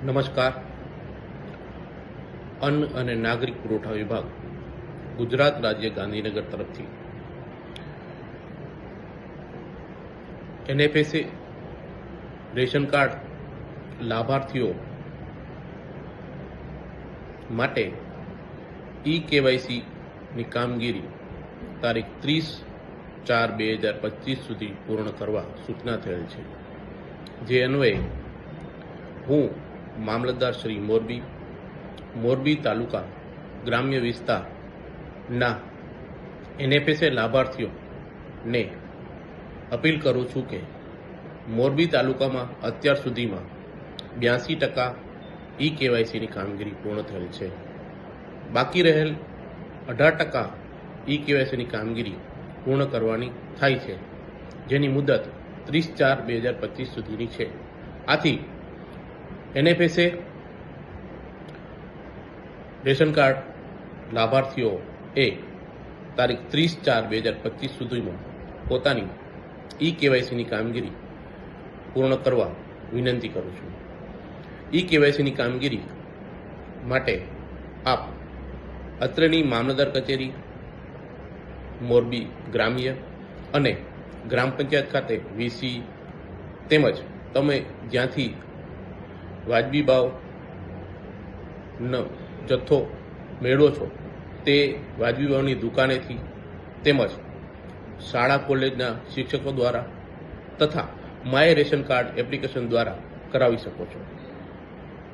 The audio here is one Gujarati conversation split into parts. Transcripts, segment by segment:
નમસ્કાર. અન્ન અને નાગરિક પુરવઠા વિભાગ, ગુજરાત રાજ્ય, ગાંધીનગર તરફથી NFSA રેશન કાર્ડ લાભાર્થીઓ માટે KYCની કામગીરી તારીખ 30/4/2025 સુધી પૂર્ણ કરવા સૂચના થયેલ છે. જે અન્વયે હું મામલતદાર શ્રી મોરબી તાલુકા ગ્રામ્ય વિસ્તારના NFSA લાભાર્થીઓને અપીલ કરું છું કે મોરબી તાલુકામાં અત્યાર સુધીમાં 82% KYCની કામગીરી પૂર્ણ થયેલ છે. બાકી રહેલ 18% KYCની કામગીરી પૂર્ણ કરવાની થાય છે, જેની મુદત 30/4/2025 સુધીની છે. આથી NFSA રેશન કાર્ડ લાભાર્થીઓએ તારીખ 30/4/2025 સુધીમાં પોતાની KYCની કામગીરી પૂર્ણ કરવા વિનંતી કરું છું. KYCની કામગીરી માટે આપ અત્રેની મામલતદાર કચેરી, મોરબી ગ્રામ્ય અને ગ્રામ પંચાયત ખાતે VC તેમજ તમે જ્યાંથી વાજબી ભાવનો જથ્થો મેળવો છો તે વાજબી ભાવની દુકાનેથી તેમજ શાળા કોલેજના શિક્ષકો દ્વારા તથા માય રેશન કાર્ડ એપ્લિકેશન દ્વારા કરાવી શકો છો.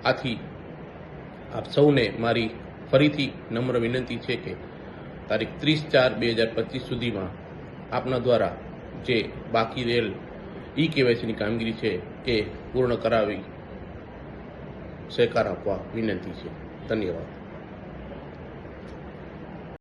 આથી આપ સૌને મારી ફરીથી નમ્ર વિનંતી છે કે તારીખ 30/4/2025 સુધીમાં આપના દ્વારા જે બાકી રહેલ KYCની કામગીરી છે એ પૂર્ણ કરાવી સહકાર આપવા વિનંતી છે. ધન્યવાદ.